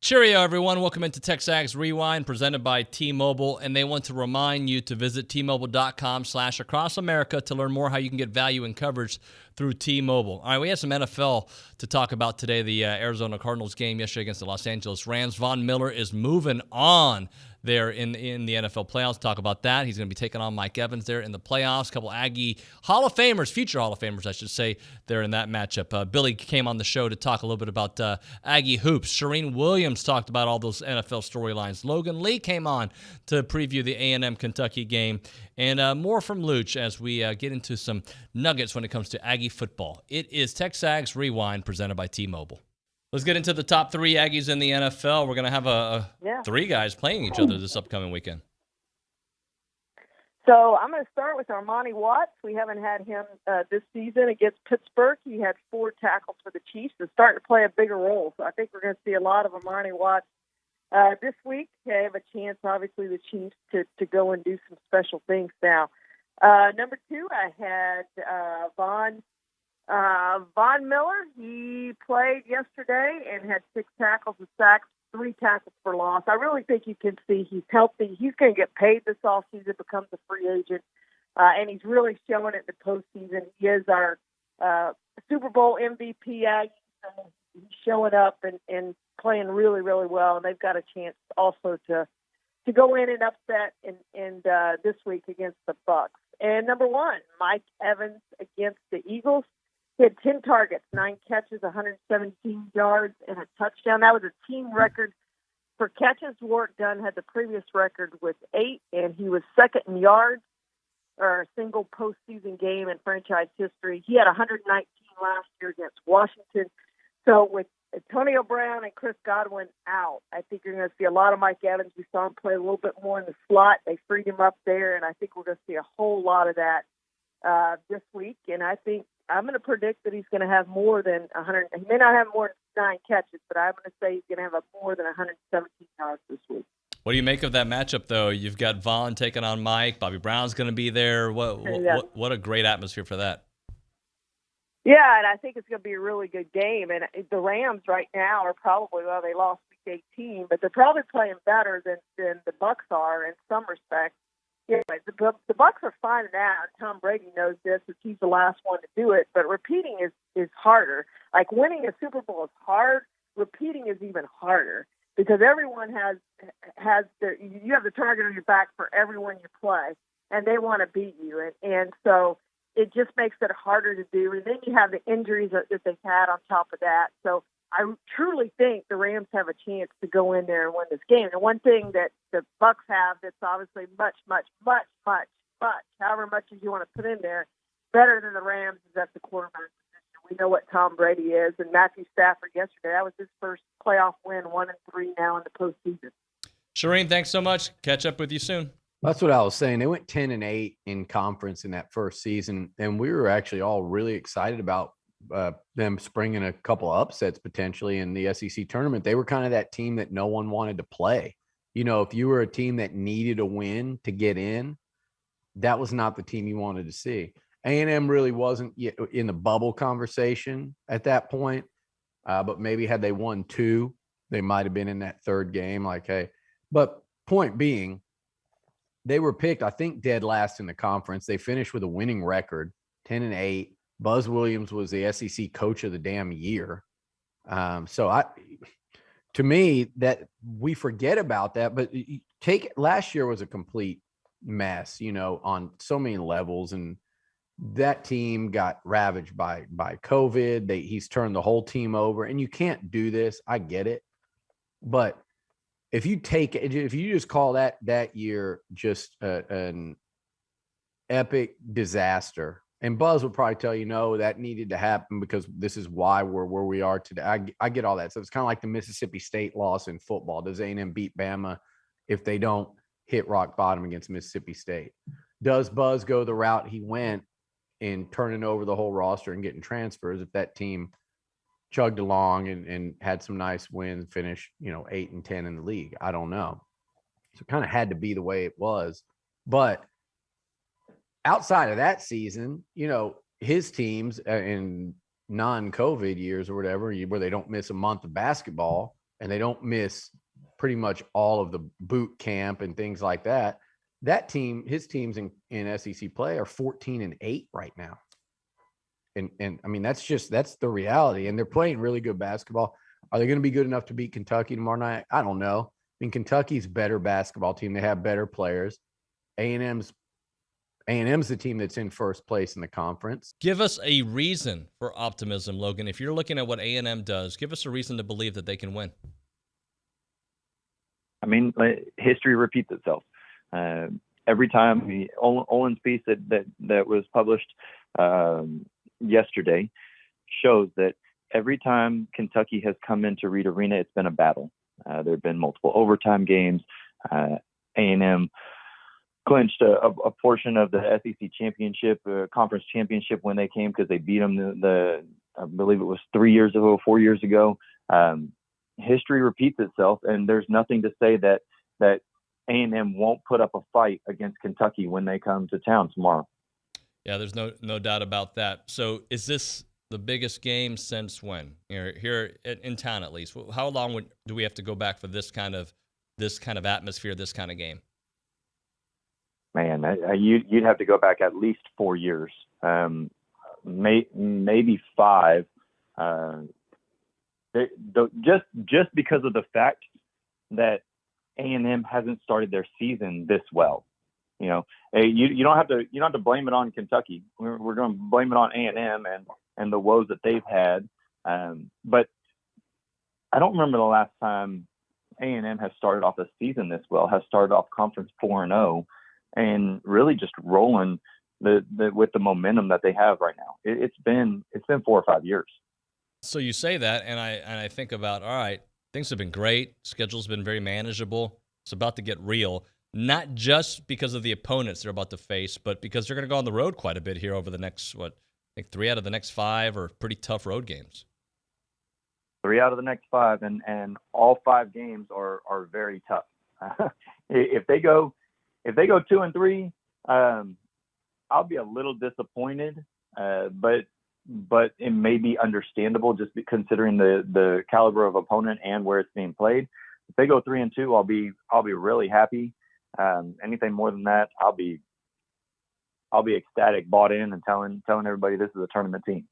Cheerio, everyone. Welcome into TexAgs Rewind, presented by T-Mobile, and they want to remind you to visit T-Mobile.com/across America to learn more how you can get value and coverage through T-Mobile. All right, we have some NFL to talk about today. The Arizona Cardinals game yesterday against the Los Angeles Rams. Von Miller is moving on there in the NFL playoffs. Talk about that. He's going to be taking on Mike Evans there in the playoffs. A couple Aggie Hall of Famers, future Hall of Famers, I should say, there in that matchup. Billy came on the show to talk a little bit about Aggie hoops. Charean Williams talked about all those NFL storylines. Logan Lee came on to preview the A&M Kentucky game. And more from Looch as we get into some nuggets when it comes to Aggie football. It is TexAgs Rewind presented by T-Mobile. Let's get into the top three Aggies in the NFL. We're going to have three guys playing each other this upcoming weekend. So I'm going to start with Armani Watts. We haven't had him this season against Pittsburgh. He had 4 tackles for the Chiefs and starting to play a bigger role. So I think we're going to see a lot of Armani Watts this week. They have a chance, obviously, the Chiefs to go and do some special things now. Number 2, I had Von Miller. He played yesterday and had 6 tackles and sacks, 3 tackles for loss. I really think you can see he's healthy. He's going to get paid this offseason, becomes a free agent, and he's really showing it in the postseason. He is our Super Bowl MVP. He's showing up and playing really, really well, and they've got a chance also to go in and upset and this week against the Bucs. And number 1, Mike Evans against the Eagles. He had 10 targets, 9 catches, 117 yards, and a touchdown. That was a team record for catches. Warwick Dunn had the previous record with 8, and he was second in yards or a single postseason game in franchise history. He had 119 last year against Washington. So with Antonio Brown and Chris Godwin out, I think you're going to see a lot of Mike Evans. We saw him play a little bit more in the slot. They freed him up there, and I think we're going to see a whole lot of that this week. And I think I'm going to predict that he's going to have more than 100. He may not have more than 9 catches, but I'm going to say he's going to have more than 117 yards this week. What do you make of that matchup, though? You've got Vaughn taking on Mike. Bobby Brown's going to be there. What a great atmosphere for that. Yeah, and I think it's going to be a really good game. And the Rams right now are probably, well, they lost week 18, but they're probably playing better than the Bucs are in some respects. Yeah, the Bucs are finding out. Tom Brady knows this, as he's the last one to do it. But repeating is harder. Like winning a Super Bowl is hard. Repeating is even harder because everyone has you have the target on your back for everyone you play, and they want to beat you. And so it just makes it harder to do. And then you have the injuries that they've had on top of that. So I truly think the Rams have a chance to go in there and win this game. And one thing that the Bucs have that's obviously much, however much as you want to put in there, better than the Rams is at the quarterback position. We know what Tom Brady is, and Matthew Stafford yesterday, that was his first playoff win, 1-3 now in the postseason. Charean, thanks so much. Catch up with you soon. That's what I was saying. They went 10-8 in conference in that first season, and we were actually all really excited about them springing a couple of upsets potentially in the SEC tournament. They were kind of that team that no one wanted to play. You know, if you were a team that needed a win to get in, that was not the team you wanted to see. A&M really wasn't yet in the bubble conversation at that point, but maybe had they won 2, they might have been in that third game. Like, hey, but point being, they were picked, I think, dead last in the conference. They finished with a winning record, 10-8. Buzz Williams was the SEC coach of the damn year. To me, that we forget about that, but last year was a complete mess, you know, on so many levels. And that team got ravaged by COVID. He's turned the whole team over, and you can't do this. I get it. But if you just call that year just an epic disaster, and Buzz would probably tell you, no, that needed to happen because this is why we're where we are today. I get all that. So it's kind of like the Mississippi State loss in football. Does A&M beat Bama if they don't hit rock bottom against Mississippi State? Does Buzz go the route he went in turning over the whole roster and getting transfers if that team chugged along and had some nice wins, finished, 8-10 in the league? I don't know. So it kind of had to be the way it was. But outside of that season, his teams in non-COVID years or whatever, where they don't miss a month of basketball, and they don't miss pretty much all of the boot camp and things like that, that team, his teams in SEC play are 14-8 right now. And I mean, that's the reality. And they're playing really good basketball. Are they going to be good enough to beat Kentucky tomorrow night? I don't know. I mean, Kentucky's better basketball team. They have better players. A&M's the team that's in first place in the conference. Give us a reason for optimism, Logan. If you're looking at what A&M does, give us a reason to believe that they can win. I mean, history repeats itself. Every time Olin's piece that was published yesterday shows that every time Kentucky has come into Reed Arena, it's been a battle. There have been multiple overtime games. A&M clinched a portion of the SEC championship, conference championship when they came because they beat them I believe it was 4 years ago. History repeats itself, and there's nothing to say that A&M won't put up a fight against Kentucky when they come to town tomorrow. Yeah, there's no doubt about that. So is this the biggest game since when? Here in town, at least. How long do we have to go back for this kind of atmosphere, this kind of game? Man, you'd have to go back at least 4 years, maybe 5. Just because of the fact that A&M hasn't started their season this well. You know, you don't have to blame it on Kentucky. We're going to blame it on A&M and the woes that they've had. But I don't remember the last time A&M has started off a season this well, has started off conference 4-0, and really just rolling with the momentum that they have right now. It's been 4 or 5 years. So you say that, and I think about, all right, things have been great. Schedule's been very manageable. It's about to get real, not just because of the opponents they're about to face, but because they're going to go on the road quite a bit here over the next, I think 3 out of the next 5 are pretty tough road games. 3 out of the next 5, and all 5 games are very tough. If they go 2-3, I'll be a little disappointed, but it may be understandable just considering the caliber of opponent and where it's being played. If they go 3-2, I'll be really happy. Anything more than that, I'll be ecstatic, bought in, and telling everybody this is a tournament team.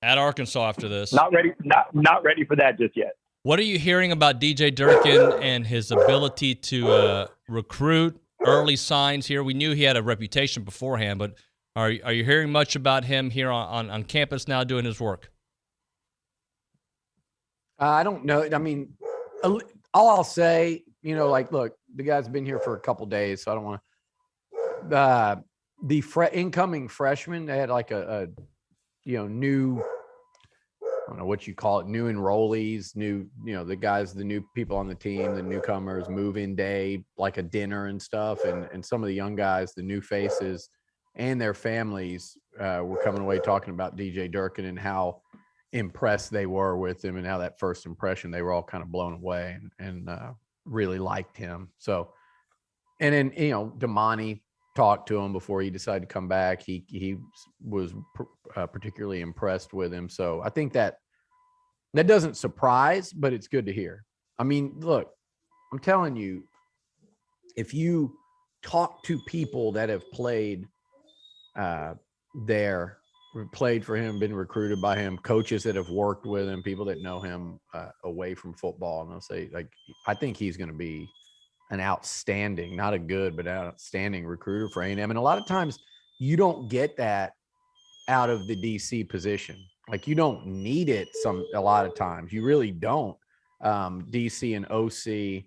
At Arkansas after this. Not ready for that just yet. What are you hearing about DJ Durkin and his ability to recruit? Early signs here. We knew he had a reputation beforehand, but are you hearing much about him here on campus now doing his work? I don't know. I mean, all I'll say, look, the guy's been here for a couple days, so I don't want to. The incoming freshman, they had like a new, I don't know what you call it, new enrollees, the new people on the team, the newcomers, move-in day, like a dinner and stuff. And some of the young guys, the new faces and their families were coming away talking about DJ Durkin and how impressed they were with him and how that first impression, they were all kind of blown away and really liked him. So, and then, Damani talked to him before he decided to come back. He was particularly impressed with him. So I think that doesn't surprise, but it's good to hear. I mean, look, I'm telling you, if you talk to people that have played played for him, been recruited by him, coaches that have worked with him, people that know him away from football, and they'll say, I think he's going to be an outstanding, not a good, but an outstanding recruiter for A&M. And a lot of times you don't get that out of the DC position. Like, you don't need it a lot of times. You really don't. DC and OC,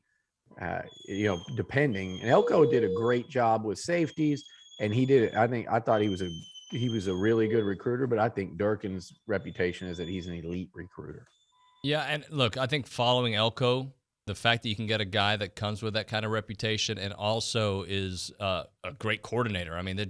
depending. And Elko did a great job with safeties, and he did it. I thought he was a really good recruiter, but I think Durkin's reputation is that he's an elite recruiter. Yeah, and look, I think following Elko, the fact that you can get a guy that comes with that kind of reputation and also is a great coordinator. I mean,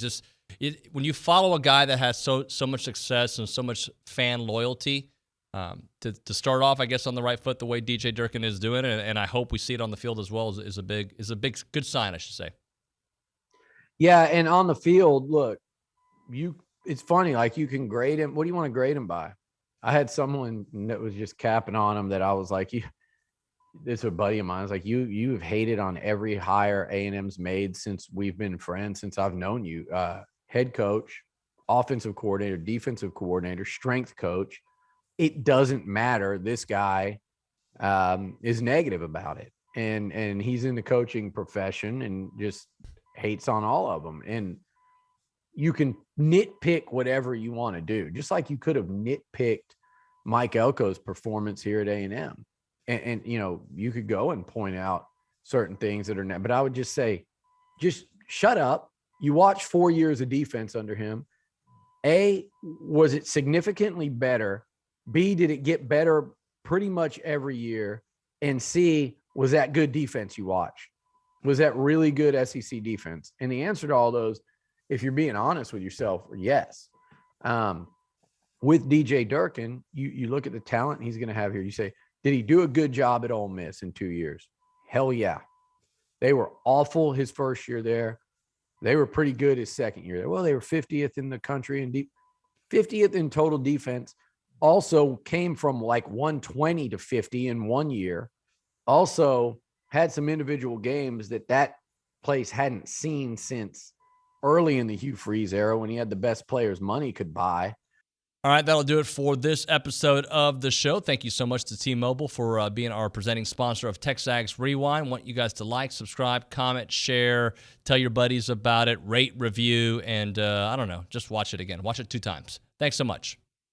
when you follow a guy that has so much success and so much fan loyalty, to start off, I guess, on the right foot the way DJ Durkin is doing it, and I hope we see it on the field as well, is a big good sign, I should say. Yeah, and on the field, look, it's funny, like, you can grade him. What do you want to grade him by? I had someone that was just capping on him that I was like, it's a buddy of mine. It's like you've hated on every hire A&M's made since we've been friends, since I've known you. Head coach, offensive coordinator, defensive coordinator, strength coach. It doesn't matter. This guy is negative about it. And he's in the coaching profession and just hates on all of them. And you can nitpick whatever you want to do, just like you could have nitpicked Mike Elko's performance here at A&M. And you know, you could go and point out certain things that are not, but I would just say, just shut up. You watch 4 years of defense under him. A, was it significantly better? B, did it get better pretty much every year? And C, was that good defense you watched? Was that really good SEC defense? And the answer to all those, if you're being honest with yourself, yes. With DJ Durkin, you look at the talent he's going to have here. You say, did he do a good job at Ole Miss in 2 years? Hell yeah. They were awful his first year there. They were pretty good his second year there. Well, they were 50th in the country and 50th in total defense. Also came from like 120 to 50 in 1 year. Also had some individual games that place hadn't seen since early in the Hugh Freeze era when he had the best players money could buy. All right, that'll do it for this episode of the show. Thank you so much to T-Mobile for being our presenting sponsor of TexAgs Rewind. Want you guys to like, subscribe, comment, share, tell your buddies about it, rate, review, and I don't know, just watch it again. Watch it 2 times. Thanks so much.